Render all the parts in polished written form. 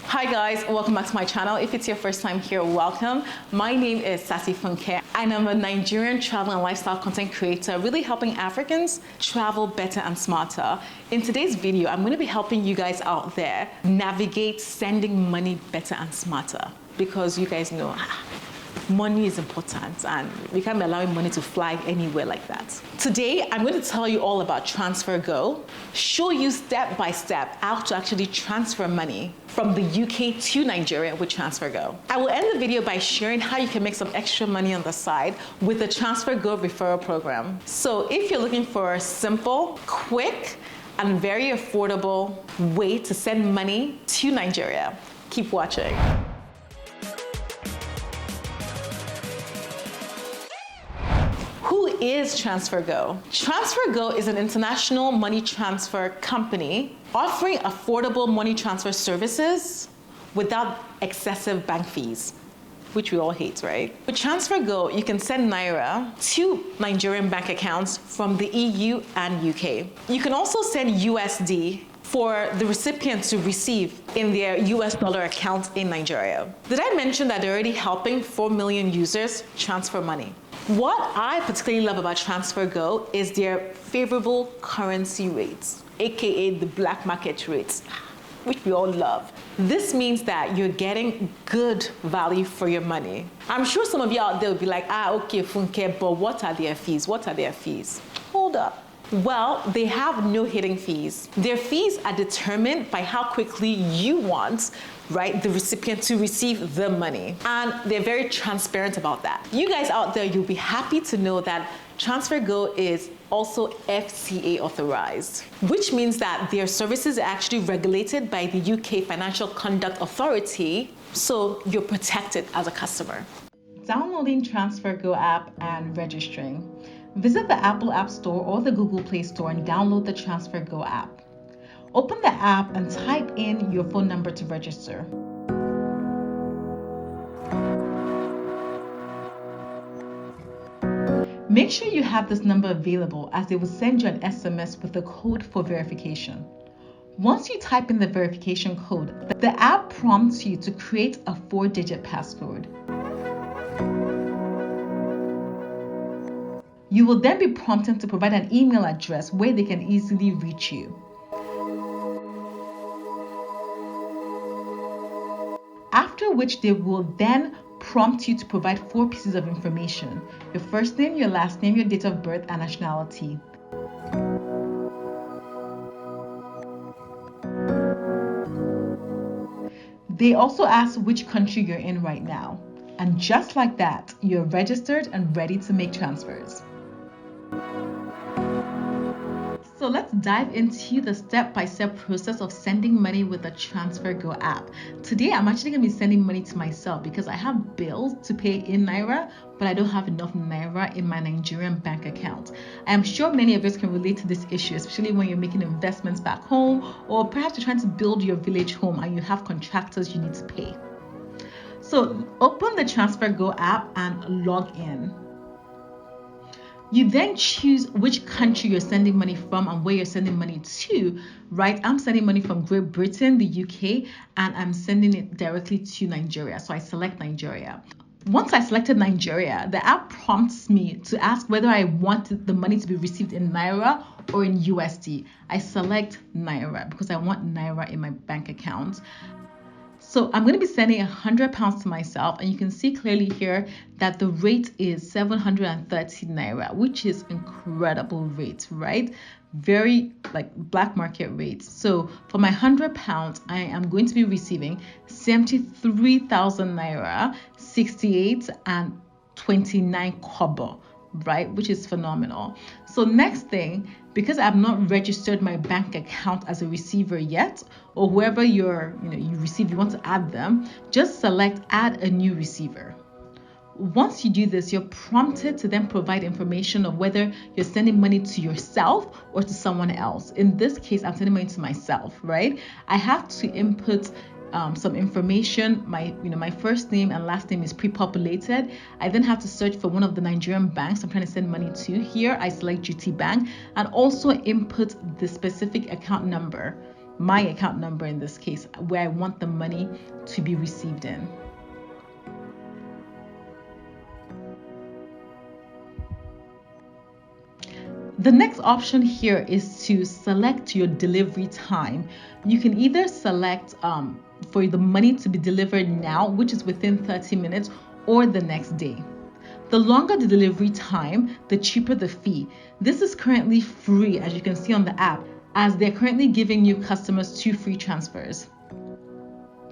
Hi guys, welcome back to my channel. If it's your first time here, welcome. My name is Sassy Funke and I'm a Nigerian travel and lifestyle content creator, really helping Africans travel better and smarter. In today's video, I'm going to be helping you guys out there navigate sending money better and smarter, because you guys know money is important and we can't be allowing money to fly anywhere like that. Today, I'm going to tell you all about TransferGo, show you step by step how to actually transfer money from the UK to Nigeria with TransferGo. I will end the video by sharing how you can make some extra money on the side with the TransferGo referral program. So if you're looking for a simple, quick, and very affordable way to send money to Nigeria, keep watching. Who is TransferGo? TransferGo is an international money transfer company offering affordable money transfer services without excessive bank fees, which we all hate, right? With TransferGo, you can send Naira to Nigerian bank accounts from the EU and UK. You can also send USD for the recipient to receive in their US dollar account in Nigeria. Did I mention that they're already helping 4 million users transfer money? What I particularly love about TransferGo is their favorable currency rates, aka the black market rates, which we all love. This means that you're getting good value for your money. I'm sure some of you out there will be like, okay, Funke, but what are their fees? What are their fees? Hold up. Well, they have no hidden fees. Their fees are determined by how quickly you want, right, the recipient to receive the money. And they're very transparent about that. You guys out there, you'll be happy to know that TransferGo is also FCA authorized, which means that their services are actually regulated by the UK Financial Conduct Authority, so you're protected as a customer. Downloading TransferGo app and registering. Visit the Apple App Store or the Google Play Store and download the TransferGo app. Open the app and type in your phone number to register. Make sure you have this number available, as they will send you an SMS with the code for verification. Once you type in the verification code, the app prompts you to create a 4-digit passcode. You will then be prompted to provide an email address where they can easily reach you. After which they will then prompt you to provide 4 pieces of information: your first name, your last name, your date of birth, and nationality. They also ask which country you're in right now. And just like that, you're registered and ready to make transfers. So let's dive into the step-by-step process of sending money with the TransferGo app. Today, I'm actually going to be sending money to myself because I have bills to pay in Naira, but I don't have enough Naira in my Nigerian bank account. I am sure many of us can relate to this issue, especially when you're making investments back home, or perhaps you're trying to build your village home and you have contractors you need to pay. So open the TransferGo app and log in. You then choose which country you're sending money from and where you're sending money to, right? I'm sending money from Great Britain, the UK, and I'm sending it directly to Nigeria. So I select Nigeria. Once I selected Nigeria, the app prompts me to ask whether I want the money to be received in Naira or in USD. I select Naira because I want Naira in my bank account. So I'm going to be sending £100 to myself, and you can see clearly here that the rate is 730 Naira, which is incredible rate, right? Very like black market rates. So for my £100, I am going to be receiving 73,000 Naira, 68 and 29 kobo, right? Which is phenomenal. So next thing, because I've not registered my bank account as a receiver yet, or whoever you receive, you want to add them, just select add a new receiver. Once you do this, you're prompted to then provide information of whether you're sending money to yourself or to someone else. In this case, I'm sending money to myself, right? I have to input some information. My first name and last name is pre-populated. I then have to search for one of the Nigerian banks I'm trying to send money to. Here I select GT Bank and also input the specific account number my account number in this case, where I want the money to be received in. The next option here is to select your delivery time. You can either select for the money to be delivered now, which is within 30 minutes, or the next day. The longer the delivery time, the cheaper the fee. This is currently free, as you can see on the app, as they're currently giving new customers 2 free transfers.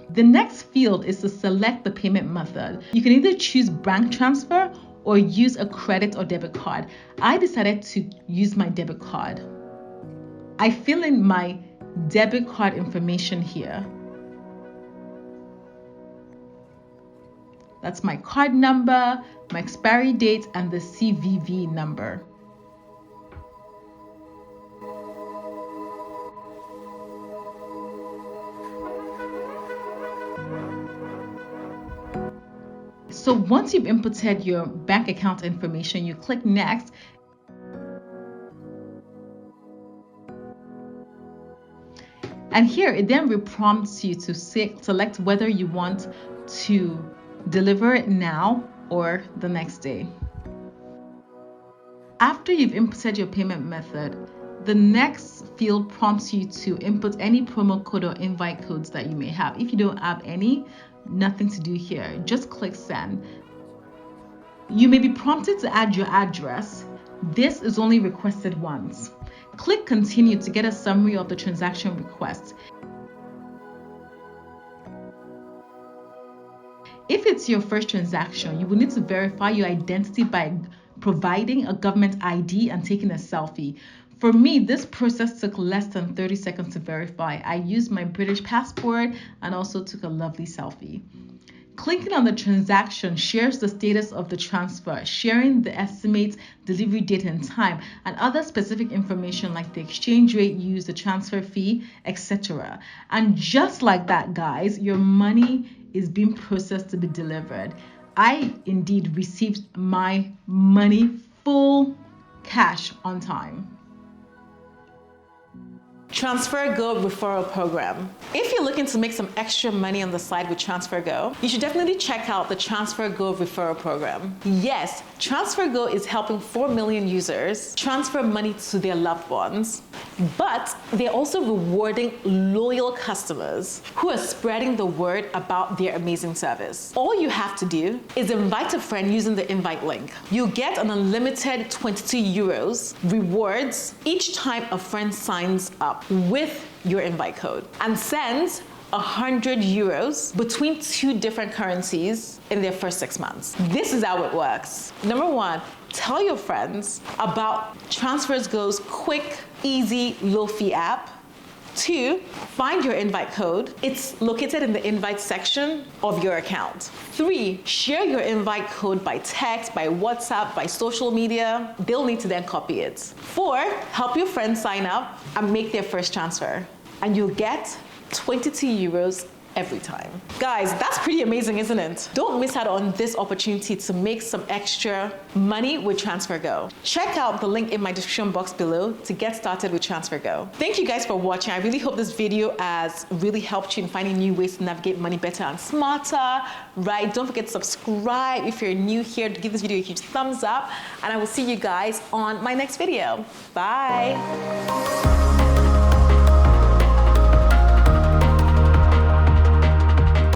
The next field is to select the payment method. You can either choose bank transfer or use a credit or debit card. I decided to use my debit card. I fill in my debit card information here. That's my card number, my expiry date, and the CVV number. So once you've inputted your bank account information, you click next. And here it then prompts you to select whether you want to deliver it now or the next day. After you've inputted your payment method, the next field prompts you to input any promo code or invite codes that you may have. If you don't have any, nothing to do here. Just click send. You may be prompted to add your address. This is only requested once. Click continue to get a summary of the transaction request. If it's your first transaction, you will need to verify your identity by providing a government ID and taking a selfie. For me, this process took less than 30 seconds to verify. I used my British passport and also took a lovely selfie. Clicking on the transaction shares the status of the transfer, sharing the estimated delivery date and time, and other specific information like the exchange rate used, the transfer fee, etc. And just like that, guys, your money is being processed to be delivered. I indeed received my money full cash on time. TransferGo referral program. If you're looking to make some extra money on the side with TransferGo, you should definitely check out the TransferGo referral program. Yes, TransferGo is helping 4 million users transfer money to their loved ones, but they're also rewarding loyal customers who are spreading the word about their amazing service. All you have to do is invite a friend using the invite link. You'll get an unlimited 22 euros rewards each time a friend signs up with your invite code and sends 100 euros between 2 different currencies in their first 6 months. This is how it works. Number 1, tell your friends about TransferGo's quick, easy, low-fee app. 2, find your invite code. It's located in the invite section of your account. 3, share your invite code by text, by WhatsApp, by social media. They'll need to then copy it. 4, help your friends sign up and make their first transfer. And you'll get 22 euros every time. Guys, that's pretty amazing, isn't it? Don't miss out on this opportunity to make some extra money with TransferGo. Check out the link in my description box below to get started with TransferGo. Thank you guys for watching. I really hope this video has really helped you in finding new ways to navigate money better and smarter, right? Don't forget to subscribe if you're new here, to give this video a huge thumbs up, and I will see you guys on my next video. Bye.